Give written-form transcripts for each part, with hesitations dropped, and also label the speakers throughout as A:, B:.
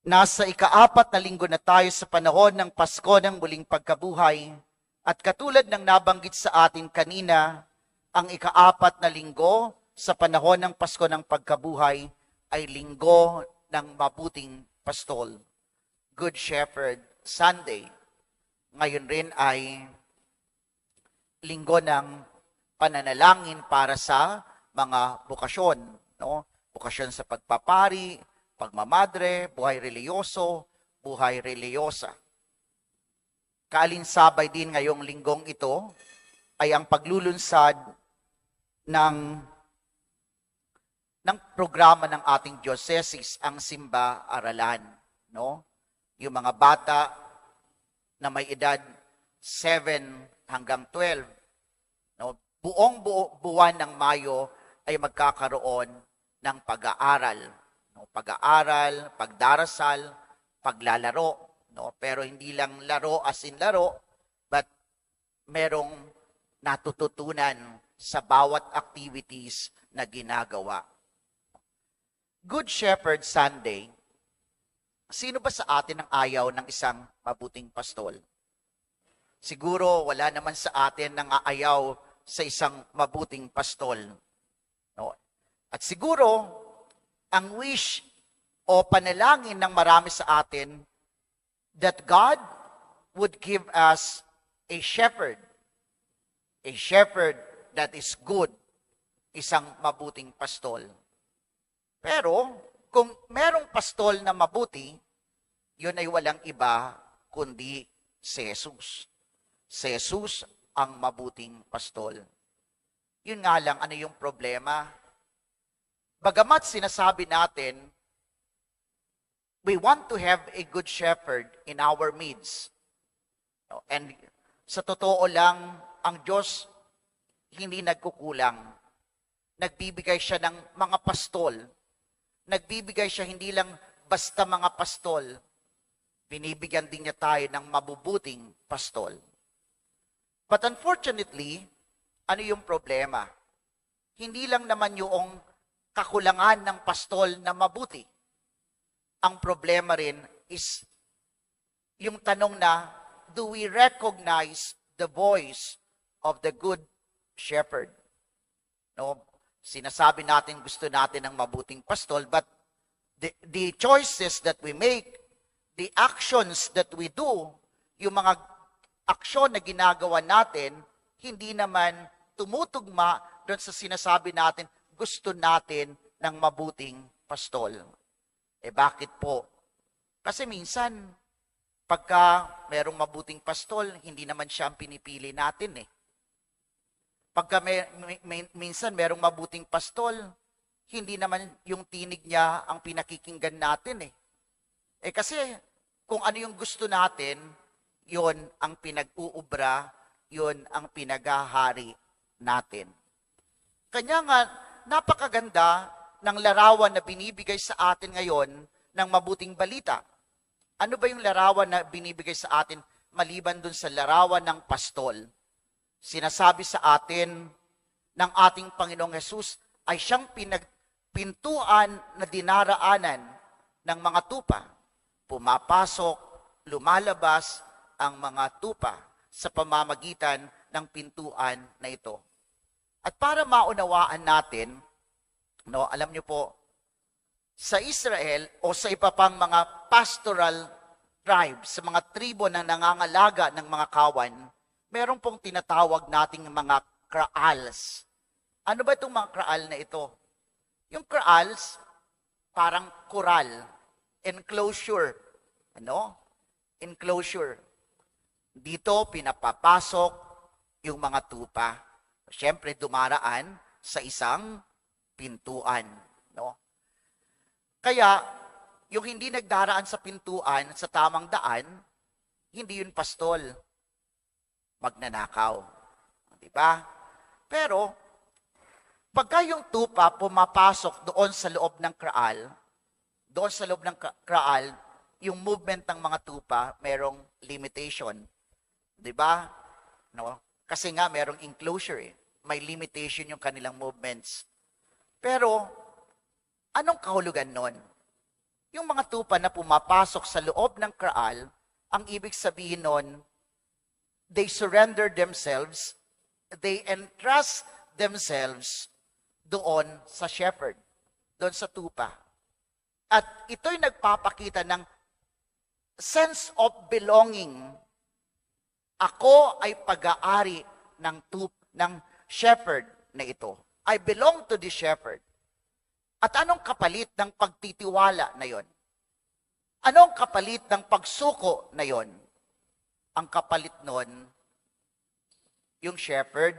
A: Nasa ikaapat na linggo na tayo sa panahon ng Pasko ng muling pagkabuhay. At katulad ng nabanggit sa atin kanina, ang ikaapat na linggo sa panahon ng Pasko ng pagkabuhay ay linggo ng mabuting pastol. Good Shepherd Sunday. Ngayon rin ay linggo ng pananalangin para sa mga bokasyon. No? Bokasyon sa pagpapari, pagmamadre, buhay reliyoso, buhay reliyosa. Kaalinsabay din ngayong linggong ito ay ang paglulunsad ng programa ng ating diocese, ang Simba Aralan. No? Yung mga bata na may edad 7 hanggang 12, no? Buwan ng Mayo ay magkakaroon ng pag-aaral. No, pag-aaral, pagdarasal, paglalaro, no? Pero hindi lang laro as in laro, but merong natututunan sa bawat activities na ginagawa. Good Shepherd Sunday, sino ba sa atin ang ayaw ng isang mabuting pastol? Siguro wala naman sa atin nang aayaw sa isang mabuting pastol. No? At siguro ang wish o panalangin ng marami sa atin that God would give us a shepherd that is good, isang mabuting pastol. Pero kung merong pastol na mabuti, yun ay walang iba kundi si Jesus. Si Jesus ang mabuting pastol. Yun nga lang, ano yung problema? Bagamat sinasabi natin, we want to have a good shepherd in our midst. And sa totoo lang, ang Diyos hindi nagkukulang. Nagbibigay siya ng mga pastol. Nagbibigay siya hindi lang basta mga pastol. Binibigyan din niya tayo ng mabubuting pastol. But unfortunately, ano yung problema? Hindi lang naman yung kakulangan ng pastol na mabuti. Ang problema rin is yung tanong na, do we recognize the voice of the good shepherd? No, sinasabi natin gusto natin ng mabuting pastol, but the choices that we make, the actions that we do, yung mga aksyon na ginagawa natin, hindi naman tumutugma doon sa sinasabi natin, gusto natin ng mabuting pastol. Bakit po? Kasi minsan, pagka merong mabuting pastol, hindi naman siya ang pinipili natin . Pagka minsan merong mabuting pastol, hindi naman yung tinig niya ang pinakikinggan natin . Kasi kung ano yung gusto natin, yon ang pinag-uubra, yon ang pinagahari natin. Kanya nga, napakaganda ng larawan na binibigay sa atin ngayon ng mabuting balita. Ano ba yung larawan na binibigay sa atin maliban dun sa larawan ng pastol? Sinasabi sa atin ng ating Panginoong Hesus ay siyang pintuan na dinaraanan ng mga tupa. Pumapasok, lumalabas ang mga tupa sa pamamagitan ng pintuan na ito. At para maunawaan natin, no, alam niyo po, sa Israel o sa iba pang mga pastoral tribes, sa mga tribo na nangangalaga ng mga kawan, meron pong tinatawag nating mga kraals. Ano ba itong mga kraal na ito? Yung kraals, parang koral, enclosure. Enclosure. Dito pinapapasok yung mga tupa. Siyempre, dumaraan sa isang pintuan. No? Kaya, yung hindi nagdaraan sa pintuan, sa tamang daan, hindi yun pastol. Magnanakaw. Diba? Pero, pagka yung tupa pumapasok doon sa loob ng kraal, yung movement ng mga tupa, merong limitation. Diba? No? Kasi nga, merong enclosure . May limitation yung kanilang movements. Pero, anong kahulugan nun? Yung mga tupa na pumapasok sa loob ng kraal, ang ibig sabihin nun, they surrender themselves, they entrust themselves doon sa shepherd, doon sa tupa. At ito'y nagpapakita ng sense of belonging. Ako ay pag-aari ng shepherd na ito. I belong to the shepherd. At anong kapalit ng pagtitiwala na yon? Anong kapalit ng pagsuko na yon? Ang kapalit nun, yung shepherd,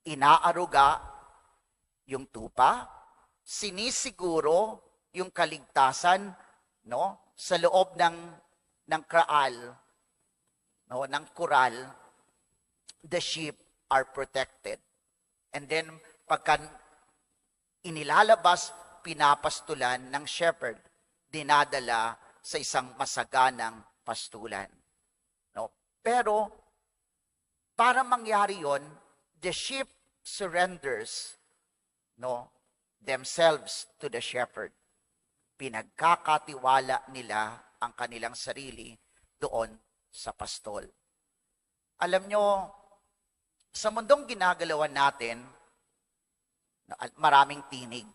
A: inaaruga yung tupa, sinisiguro yung kaligtasan, no, sa loob ng kraal, no, ng kural. The sheep are protected. And then pagka inilalabas, pinapastulan ng shepherd, dinadala sa isang masaganang pastulan. No? Pero para mangyari yon, the sheep surrenders, no, themselves to the shepherd. Pinagkakatiwala nila ang kanilang sarili doon sa pastol. Alam nyo, sa mundong ginagalawan natin, maraming tinig.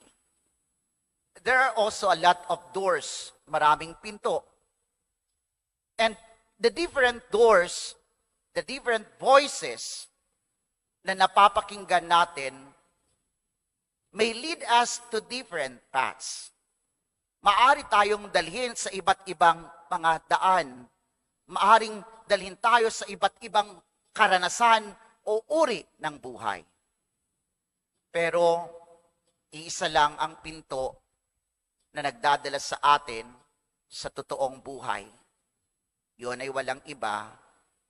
A: There are also a lot of doors, maraming pinto. And the different doors, the different voices na napapakinggan natin may lead us to different paths. Maari tayong dalhin sa iba't ibang mga daan. Maaring dalhin tayo sa iba't ibang karanasan o uri ng buhay. Pero iisa lang ang pinto na nagdadala sa atin sa totoong buhay. Yun ay walang iba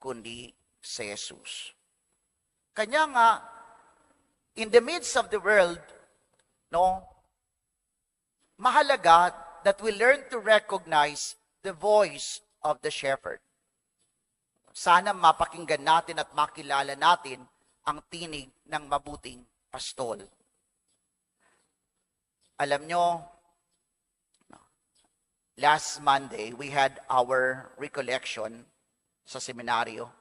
A: kundi si Jesus. Kanya nga, in the midst of the world, no, mahalaga that we learn to recognize the voice of the shepherd. Sana mapakinggan natin at makilala natin ang tinig ng mabuting pastol. Alam nyo, last Monday, we had our recollection sa seminaryo.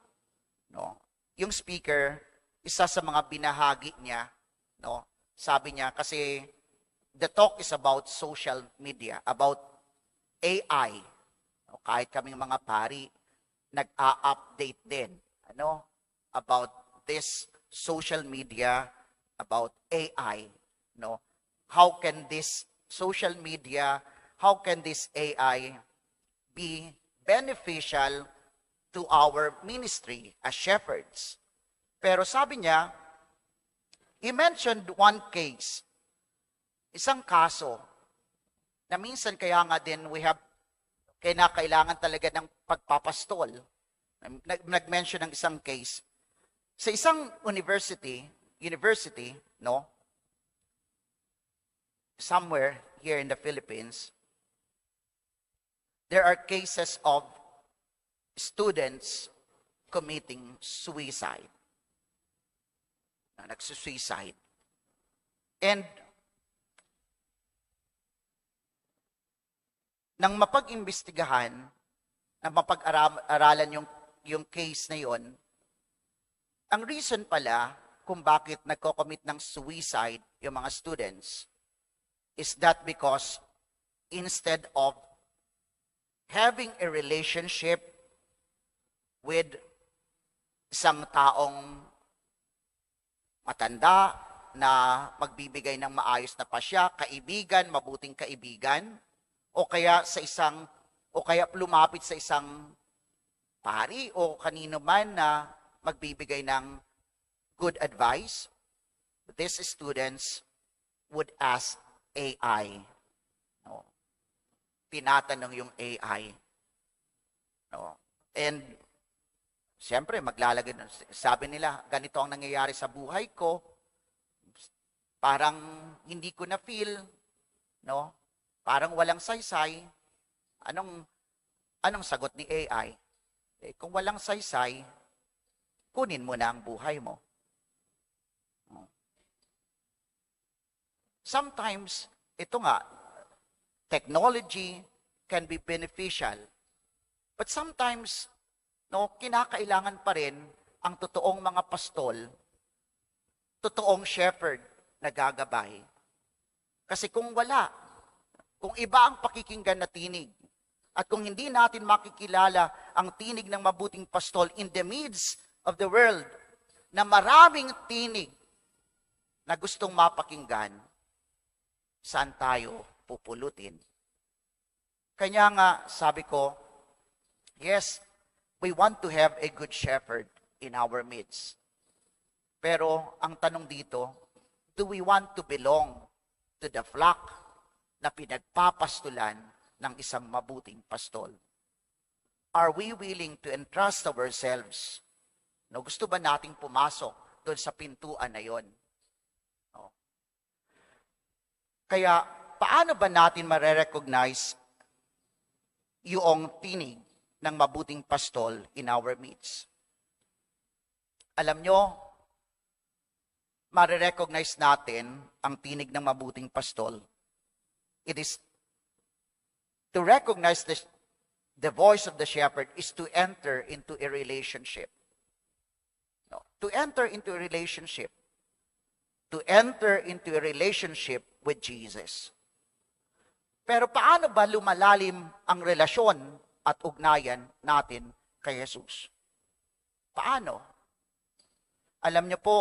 A: No? Yung speaker, isa sa mga binahagi niya, no? Sabi niya, kasi the talk is about social media, about AI. No? Kahit kaming mga pari, nag-a-update din, about this social media, about AI. No? How can this social media, how can this AI be beneficial to our ministry as shepherds? Pero sabi niya, he mentioned one case, isang kaso, na minsan kaya nga din kailangan talaga ng pagpapastol. Nag-mention ng isang case. Sa isang university, no, somewhere here in the Philippines, there are cases of students committing suicide. Nagsusuicide. And nang mapag-imbestigahan, nang mapag-aralan yung case na yon, ang reason pala kung bakit nagko-commit ng suicide yung mga students is that because instead of having a relationship with isang taong matanda na magbibigay ng maayos na pasya, kaibigan, mabuting kaibigan, o kaya lumapit sa isang pari o kanino man na magbibigay ng good advice, these students would ask AI. No? Tinatanong yung AI. No? And siyempre, maglalagay, sabi nila, ganito ang nangyayari sa buhay ko, parang hindi ko na feel, no? Parang walang saysay. Anong sagot ni AI? Kung walang saysay, kunin mo na ang buhay mo. Sometimes, ito nga, Technology can be beneficial. But sometimes, kinakailangan pa rin ang totoong mga pastol, totoong shepherd na gagabay. Kasi kung wala, kung iba ang pakikinggan na tinig, at kung hindi natin makikilala ang tinig ng mabuting pastol in the midst of the world, na maraming tinig na gustong mapakinggan, saan tayo pupulutin? Kanya nga, sabi ko, yes, we want to have a good shepherd in our midst. Pero ang tanong dito, do we want to belong to the flock na pinagpapastulan ng isang mabuting pastol? Are we willing to entrust ourselves? Gusto ba nating pumasok doon sa pintuan na yon? Kaya, paano ba natin marerecognize yung tinig ng mabuting pastol in our midst? Alam nyo, marerecognize natin ang tinig ng mabuting pastol. It is to recognize the voice of the shepherd is to enter into a relationship. To enter into a relationship. To enter into a relationship with Jesus. Pero paano ba lumalalim ang relasyon at ugnayan natin kay Jesus? Paano? Alam niyo po,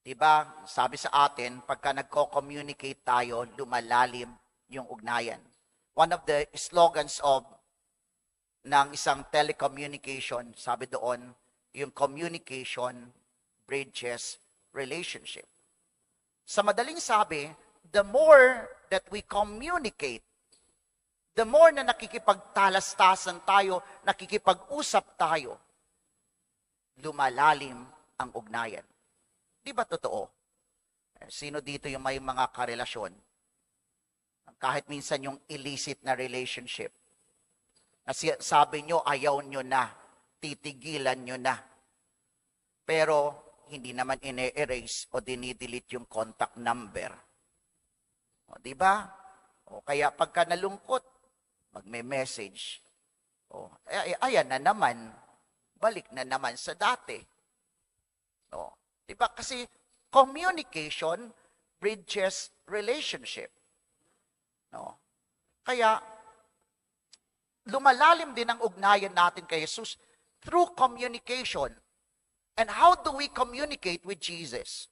A: diba, sabi sa atin, pagka nagko-communicate tayo, lumalalim yung ugnayan. One of the slogans ng isang telecommunication, sabi doon, yung communication bridges relationship. Sa madaling sabi, the more that we communicate, the more na nakikipagtalastasan tayo, nakikipag-usap tayo, lumalalim ang ugnayan. Di ba totoo? Sino dito yung may mga karelasyon? Kahit minsan yung illicit na relationship. Sabi nyo, ayaw nyo na, titigilan nyo na. Pero hindi naman ine-erase o dinidelete yung contact number. Di ba? Kaya pagka nalungkot, magme-message. Ayan na naman, balik na naman sa dati. Di ba? Kasi communication bridges relationship. Kaya, lumalalim din ang ugnayan natin kay Jesus through communication. And how do we communicate with Jesus?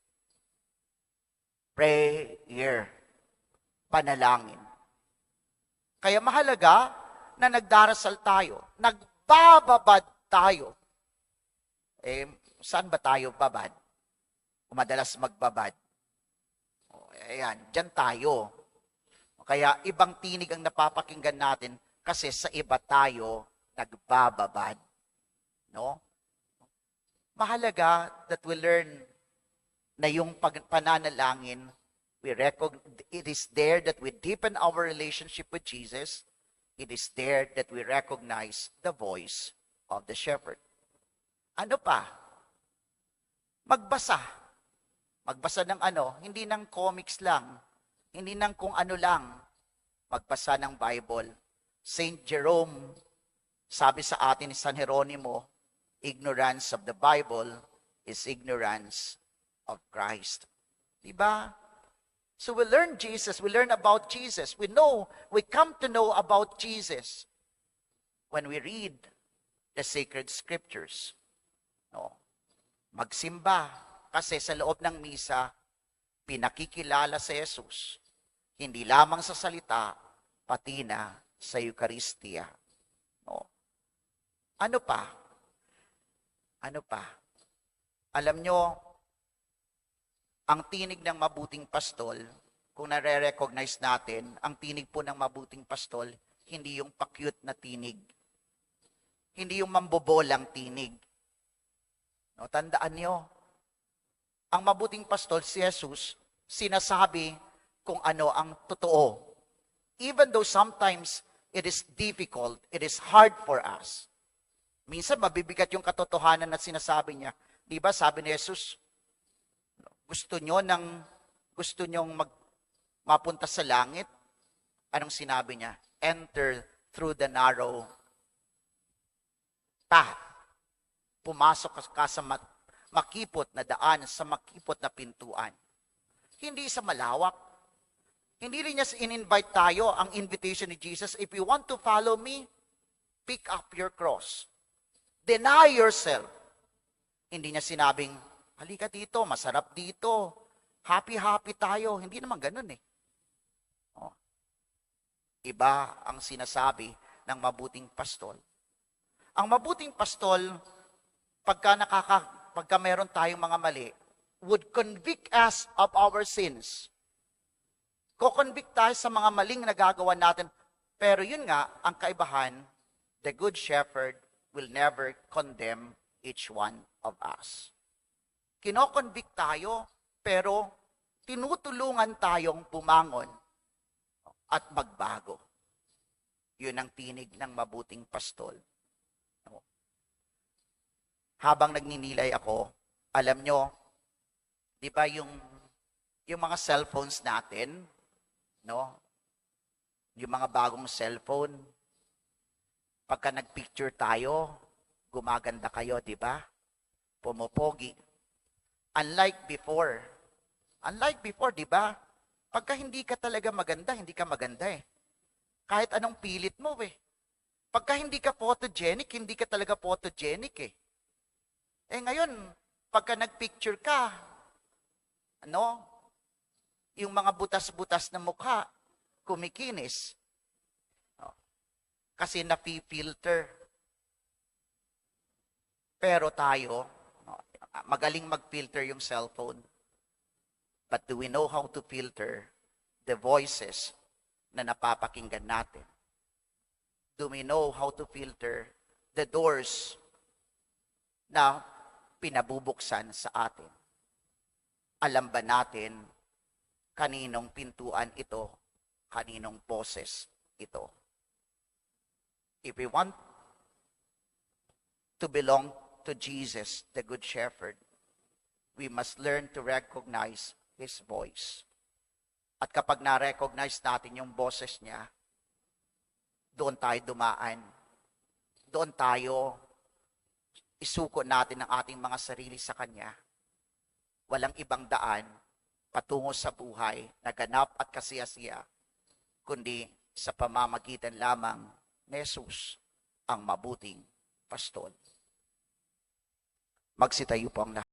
A: Prayer. Panalangin. Kaya mahalaga na nagdarasal tayo, nagbababad tayo. Saan ba tayo babad? Madalas magbabad. Ayan, dyan tayo. Kaya ibang tinig ang napapakinggan natin kasi sa iba tayo nagbababad. Mahalaga that we learn na yung pananalangin, it is there that we deepen our relationship with Jesus. It is there that we recognize the voice of the shepherd. Ano pa? Magbasa. Magbasa ng hindi ng comics lang, hindi ng kung ano lang. Magbasa ng Bible. Saint Jerome, sabi sa atin ni San Jeronimo, ignorance of the Bible is ignorance of Christ. Diba? So we learn Jesus, we learn about Jesus. We come to know about Jesus when we read the sacred scriptures. Magsimba, kasi sa loob ng misa, pinakikilala si Jesus, hindi lamang sa salita, pati na sa Eucharistia. Ano pa? Alam nyo, ang tinig ng mabuting pastol, kung nare-recognize natin, ang tinig po ng mabuting pastol, hindi yung pa-cute na tinig. Hindi yung mambobolang tinig. Tandaan nyo, ang mabuting pastol, si Jesus, sinasabi kung ano ang totoo. Even though sometimes it is difficult, it is hard for us. Minsan mabibigat yung katotohanan na sinasabi niya. Di ba sabi ni Jesus, gusto nyong mapunta sa langit, Anong sinabi niya? Enter through the narrow path. Pumasok ka sa makipot na daan, sa makipot na pintuan. Hindi sa malawak. Hindi rin niya in-invite tayo, ang invitation ni Jesus, if you want to follow me, pick up your cross. Deny yourself. Hindi niya sinabing, halika dito, masarap dito, happy-happy tayo. Hindi naman ganun eh. Oh. Iba ang sinasabi ng mabuting pastol. Ang mabuting pastol, pagka meron tayong mga mali, would convict us of our sins. Ko-convict tayo sa mga maling nagagawa natin. Pero yun nga, ang kaibahan, the Good Shepherd will never condemn each one of us. Kino-convict tayo, pero tinutulungan tayong bumangon at magbago. Yun ang tinig ng mabuting pastol. Habang nagninilay ako, alam nyo, di ba yung mga cellphones natin, no? Yung mga bagong cellphone, pagka nagpicture tayo, gumaganda kayo, di ba? Pumopogi. Unlike before, di ba? Pagka hindi ka talaga maganda, hindi ka maganda eh. Kahit anong pilit mo eh. Pagka hindi ka photogenic, hindi ka talaga photogenic eh. Eh ngayon, pagka nagpicture ka, yung mga butas-butas na mukha, kumikinis. Kasi napi-filter. Pero tayo, magaling mag-filter yung cellphone. But do we know how to filter the voices na napapakinggan natin? Do we know how to filter the doors na pinabubuksan sa atin? Alam ba natin kaninong pintuan ito, kaninong boses ito? If we want to belong to Jesus, the Good Shepherd, we must learn to recognize His voice. At kapag na-recognize natin yung boses niya, doon tayo dumaan. Doon tayo isuko natin ang ating mga sarili sa Kanya. Walang ibang daan patungo sa buhay na ganap at kasiyasiya, kundi sa pamamagitan lamang ni Jesus, ang mabuting pastol. Magsitayo po ang lahat.